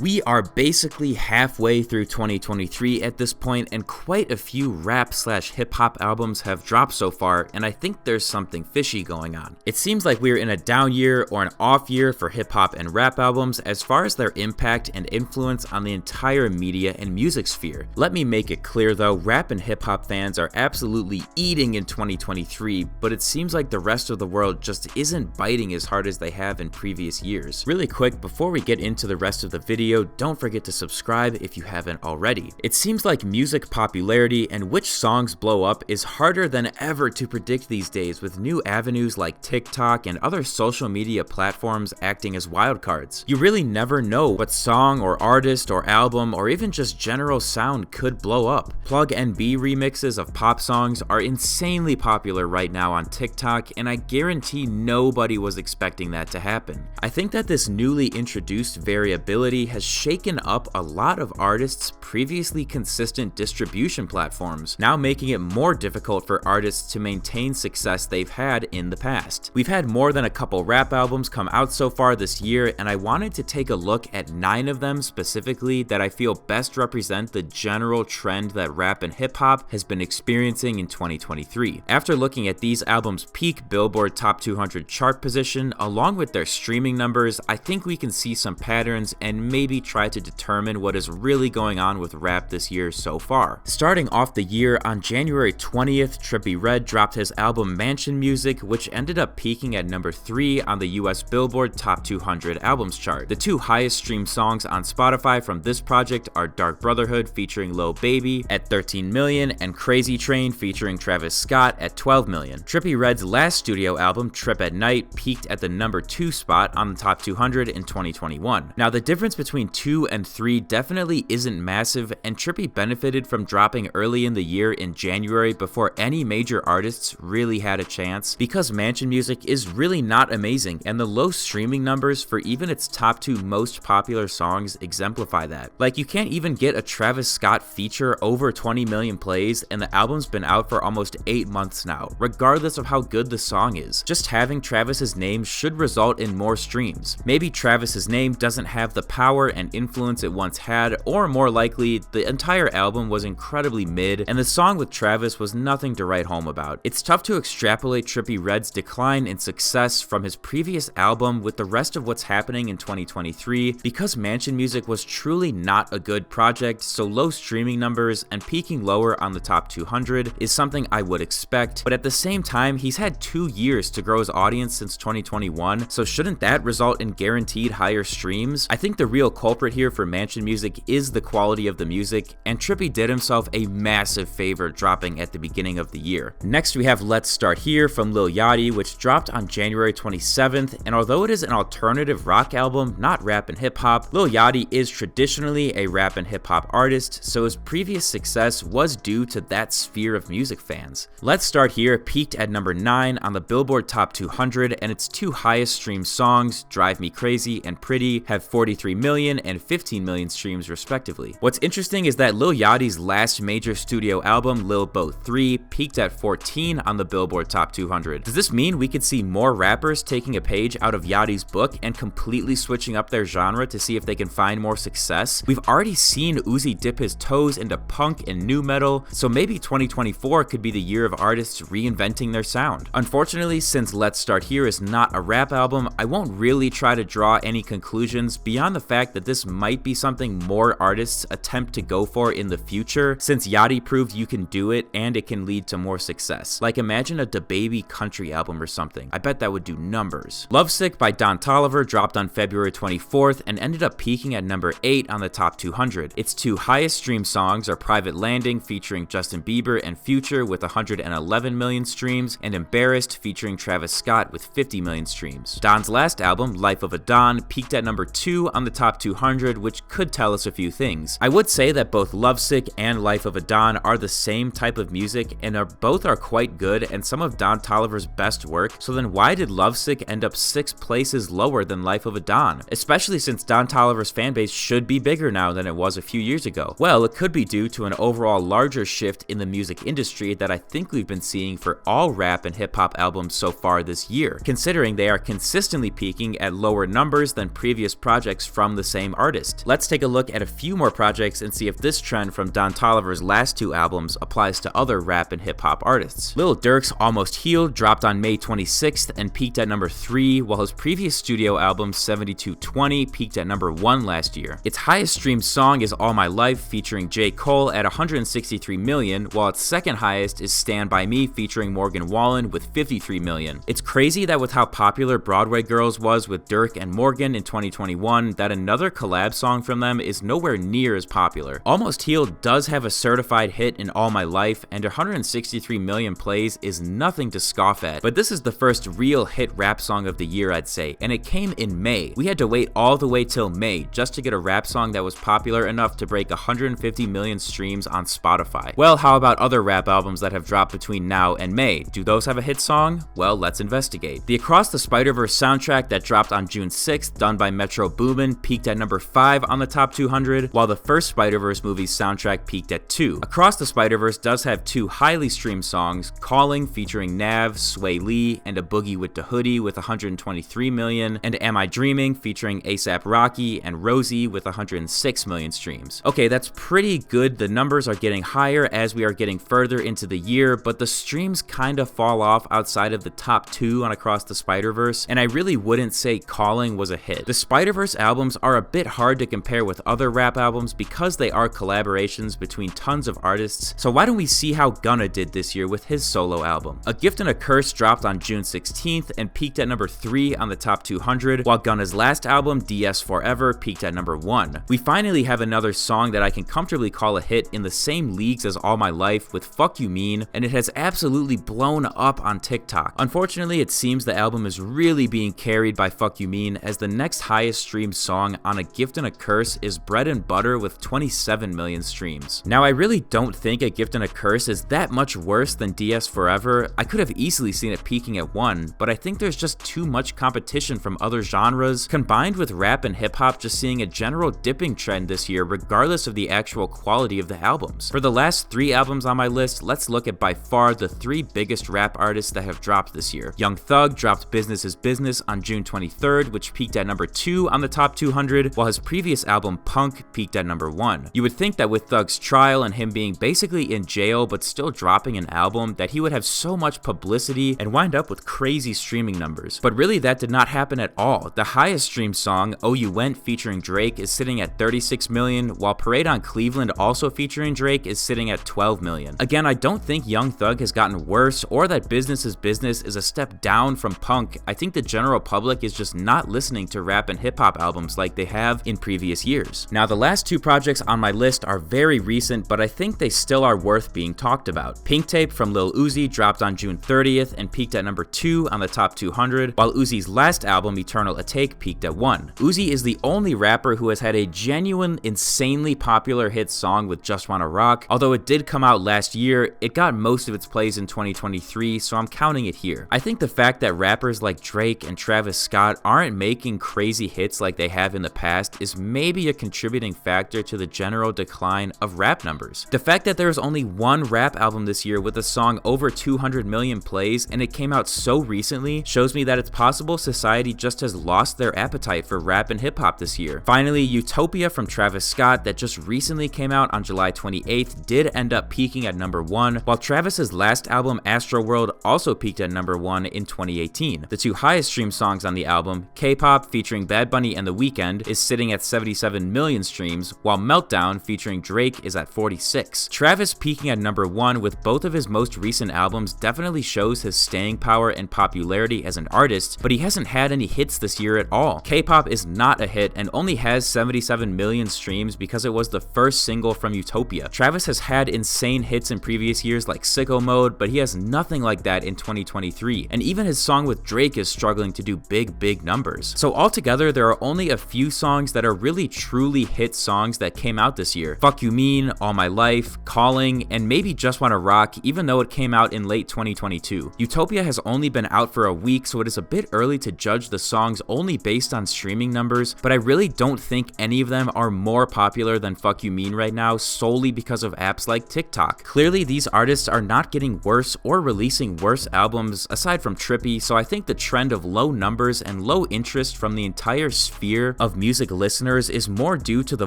We are basically halfway through 2023 at this point, and quite a few rap/hip-hop albums have dropped so far, and I think there's something fishy going on. It seems like we're in a down year or an off year for hip-hop and rap albums as far as their impact and influence on the entire media and music sphere. Let me make it clear though, rap and hip-hop fans are absolutely eating in 2023, but it seems like the rest of the world just isn't biting as hard as they have in previous years. Really quick, before we get into the rest of the video, don't forget to subscribe if you haven't already. It seems like music popularity and which songs blow up is harder than ever to predict these days, with new avenues like TikTok and other social media platforms acting as wildcards. You really never know what song or artist or album or even just general sound could blow up. Plug and B remixes of pop songs are insanely popular right now on TikTok, and I guarantee nobody was expecting that to happen. I think that this newly introduced variability has shaken up a lot of artists' previously consistent distribution platforms, now making it more difficult for artists to maintain success they've had in the past. We've had more than a couple rap albums come out so far this year, and I wanted to take a look at 9 of them specifically that I feel best represent the general trend that rap and hip-hop has been experiencing in 2023. After looking at these albums' peak Billboard Top 200 chart position, along with their streaming numbers, I think we can see some patterns and maybe try to determine what is really going on with rap this year so far. Starting off the year, on January 20th, Trippie Redd dropped his album Mansion Music, which ended up peaking at number 3 on the US Billboard Top 200 albums chart. The 2 highest streamed songs on Spotify from this project are Dark Brotherhood featuring Lil Baby at 13 million and Crazy Train featuring Travis Scott at 12 million. Trippie Redd's last studio album, Trip at Night, peaked at the number 2 spot on the Top 200 in 2021. Now, the difference between 2 and 3 definitely isn't massive, and Trippie benefited from dropping early in the year in January before any major artists really had a chance, because Mansion Music is really not amazing, and the low streaming numbers for even its top 2 most popular songs exemplify that. Like, you can't even get a Travis Scott feature over 20 million plays, and the album's been out for almost 8 months now, regardless of how good the song is. Just having Travis's name should result in more streams. Maybe Travis's name doesn't have the power and influence it once had, or more likely, the entire album was incredibly mid, and the song with Travis was nothing to write home about. It's tough to extrapolate Trippie Redd's decline in success from his previous album with the rest of what's happening in 2023, because Mansion Music was truly not a good project, so low streaming numbers and peaking lower on the top 200 is something I would expect, but at the same time, he's had 2 years to grow his audience since 2021, so shouldn't that result in guaranteed higher streams? I think the real culprit here for Mansion Music is the quality of the music, and Trippie did himself a massive favor dropping at the beginning of the year. Next, we have Let's Start Here from Lil Yachty, which dropped on January 27th, and although it is an alternative rock album, not rap and hip-hop, Lil Yachty is traditionally a rap and hip-hop artist, so his previous success was due to that sphere of music fans. Let's Start Here peaked at number 9 on the Billboard Top 200, and its 2 highest streamed songs, Drive Me Crazy and Pretty, have 43 million and 15 million streams respectively. What's interesting is that Lil Yachty's last major studio album, Lil Boat 3, peaked at 14 on the Billboard Top 200. Does this mean we could see more rappers taking a page out of Yachty's book and completely switching up their genre to see if they can find more success? We've already seen Uzi dip his toes into punk and nu metal, so maybe 2024 could be the year of artists reinventing their sound. Unfortunately, since Let's Start Here is not a rap album, I won't really try to draw any conclusions beyond the fact that this might be something more artists attempt to go for in the future, since Yachty proved you can do it and it can lead to more success. Like, imagine a DaBaby country album or something. I bet that would do numbers. Lovesick by Don Toliver dropped on February 24th and ended up peaking at number 8 on the top 200. Its 2 highest streamed songs are Private Landing featuring Justin Bieber and Future with 111 million streams, and Embarrassed featuring Travis Scott with 50 million streams. Don's last album, Life of a Don, peaked at number 2 on the top 200, which could tell us a few things. I would say that both Lovesick and Life of a Don are the same type of music and both are quite good and some of Don Toliver's best work, so then why did Lovesick end up 6 places lower than Life of a Don? Especially since Don Toliver's fanbase should be bigger now than it was a few years ago. Well, it could be due to an overall larger shift in the music industry that I think we've been seeing for all rap and hip-hop albums so far this year, considering they are consistently peaking at lower numbers than previous projects from the same artist. Let's take a look at a few more projects and see if this trend from Don Toliver's last 2 albums applies to other rap and hip hop artists. Lil Durk's Almost Healed dropped on May 26th and peaked at number 3, while his previous studio album 7220 peaked at number 1 last year. Its highest streamed song is All My Life featuring J. Cole at 163 million, while its second highest is Stand By Me featuring Morgan Wallen with 53 million. It's crazy that with how popular Broadway Girls was with Durk and Morgan in 2021, that another collab song from them is nowhere near as popular. Almost Healed does have a certified hit in All My Life, and 163 million plays is nothing to scoff at, but this is the first real hit rap song of the year, I'd say, and it came in May. We had to wait all the way till May just to get a rap song that was popular enough to break 150 million streams on Spotify. Well, how about other rap albums that have dropped between now and May? Do those have a hit song? Well, let's investigate. The Across the Spider-Verse soundtrack that dropped on June 6th, done by Metro Boomin, peaked at number 5 on the top 200, while the first Spider-Verse movie's soundtrack peaked at 2. Across the Spider-Verse does have 2 highly streamed songs, Calling featuring Nav, Sway Lee, and A Boogie with the Hoodie with 123 million, and Am I Dreaming featuring A$AP Rocky and Rosie with 106 million streams. Okay, that's pretty good. The numbers are getting higher as we are getting further into the year, but the streams kinda fall off outside of the top 2 on Across the Spider-Verse, and I really wouldn't say Calling was a hit. The Spider-Verse albums are a bit hard to compare with other rap albums because they are collaborations between tons of artists, so why don't we see how Gunna did this year with his solo album. A Gift and a Curse dropped on June 16th and peaked at number 3 on the top 200, while Gunna's last album, DS Forever, peaked at number 1. We finally have another song that I can comfortably call a hit in the same leagues as All My Life with Fuck You Mean, and it has absolutely blown up on TikTok. Unfortunately, it seems the album is really being carried by Fuck You Mean, as the next highest streamed song on A Gift and a Curse is Bread and Butter with 27 million streams. Now, I really don't think A Gift and a Curse is that much worse than DS Forever. I could have easily seen it peaking at 1, but I think there's just too much competition from other genres, combined with rap and hip hop just seeing a general dipping trend this year regardless of the actual quality of the albums. For the last 3 albums on my list, let's look at by far the 3 biggest rap artists that have dropped this year. Young Thug dropped Business is Business on June 23rd, which peaked at number 2 on the top 200, while his previous album Punk peaked at number 1. You would think that with Thug's trial and him being basically in jail but still dropping an album that he would have so much publicity and wind up with crazy streaming numbers, but really that did not happen at all. The highest streamed song, Oh You Went featuring Drake, is sitting at 36 million, while Parade on Cleveland, also featuring Drake, is sitting at 12 million. Again, I don't think Young Thug has gotten worse or that Business is Business is a step down from Punk. I think the general public is just not listening to rap and hip hop albums like they have in previous years. Now, the last 2 projects on my list are very recent, but I think they still are worth being talked about. Pink Tape from Lil Uzi dropped on June 30th and peaked at number 2 on the top 200, while Uzi's last album, Eternal Atake, peaked at 1. Uzi is the only rapper who has had a genuine, insanely popular hit song with Just Wanna Rock. Although it did come out last year, it got most of its plays in 2023, so I'm counting it here. I think the fact that rappers like Drake and Travis Scott aren't making crazy hits like they have in the past is maybe a contributing factor to the general decline of rap numbers. The fact that there's only one rap album this year with a song over 200 million plays and it came out so recently shows me that it's possible society just has lost their appetite for rap and hip hop this year. Finally, Utopia from Travis Scott that just recently came out on July 28th did end up peaking at number 1, while Travis's last album, Astroworld, also peaked at number 1 in 2018. The 2 highest streamed songs on the album, K-Pop featuring Bad Bunny and The Weeknd, is sitting at 77 million streams, while Meltdown featuring Drake is at 46. Travis peaking at number 1 with both of his most recent albums definitely shows his staying power and popularity as an artist, but he hasn't had any hits this year at all. K-Pop is not a hit and only has 77 million streams because it was the first single from Utopia. Travis has had insane hits in previous years like Sicko Mode, but he has nothing like that in 2023, and even his song with Drake is struggling to do big numbers. So altogether, there are only a few songs that are really truly hit songs that came out this year. Fuck You Mean, All My Life, Calling, and maybe Just Wanna Rock, even though it came out in late 2022. Utopia has only been out for a week, so it is a bit early to judge the songs only based on streaming numbers, but I really don't think any of them are more popular than Fuck You Mean right now solely because of apps like TikTok. Clearly, these artists are not getting worse or releasing worse albums aside from Trippie, so I think the trend of low numbers and low interest from the entire sphere of music listeners is more due to the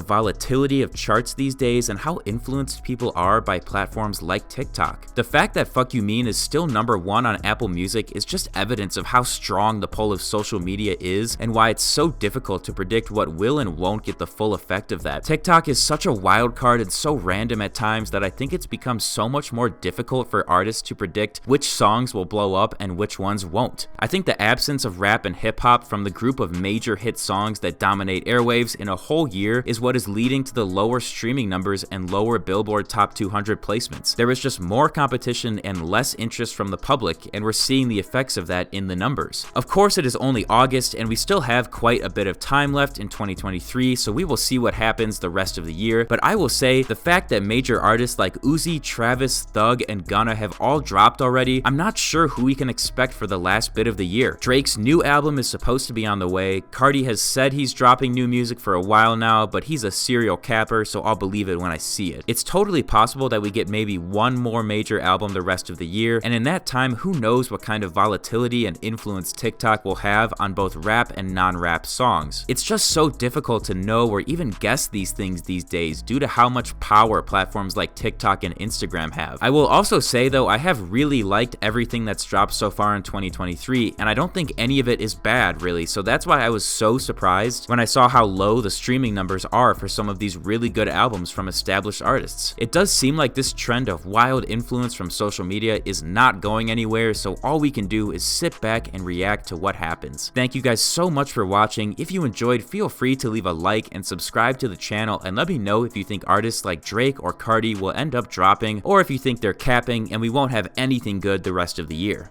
volatility of charts these days and how influenced people are by platforms like TikTok. The fact that Fuck You Mean is still #1 on Apple Music is just evidence of how strong the pull of social media is and why it's so difficult to predict what will and won't get the full effect of that. TikTok is such a wild card and so random at times that I think it's become so much more difficult for artists to predict which songs will blow up and which ones won't. I think the absence of rap and hip hop from the group of major hit songs that dominate airwaves in a whole year is what is leading to the lower streaming numbers and lower Billboard Top 200 placements. There is just more competition and less interest from the public, and we're seeing the effects of that in the numbers. Of course, it is only August and we still have quite a bit of time left in 2023, so we will see what happens the rest of the year, but I will say the fact that major artists like Uzi, Travis, Thug, and Gunna have all dropped already, I'm not sure who we can expect for the last bit of the year. Drake's new album is supposed to be on the way. Cardi has said he's dropping new music for a while now, but he's a serial capper, so I'll believe it when I see it. It's totally possible that we get maybe one more major album the rest of the year, and in that time, who knows what kind of volatility and influence TikTok will have on both rap and non-rap songs. It's just so difficult to know or even guess these things these days due to how much power platforms like TikTok and Instagram have. I will also say though, I have really liked everything that's dropped so far in 2023, and I don't think any of it is bad really, so that's why I was so surprised when I saw how low the streaming numbers are for some of these really good albums from established artists. It does seem like this trend of wild influence from social media is not going anywhere, so all we can do is sit back and react to what happens. Thank you guys so much for watching. If you enjoyed, feel free to leave a like and subscribe to the channel, and let me know if you think artists like Drake or Cardi will end up dropping, or if you think they're capping and we won't have anything good the rest of the year.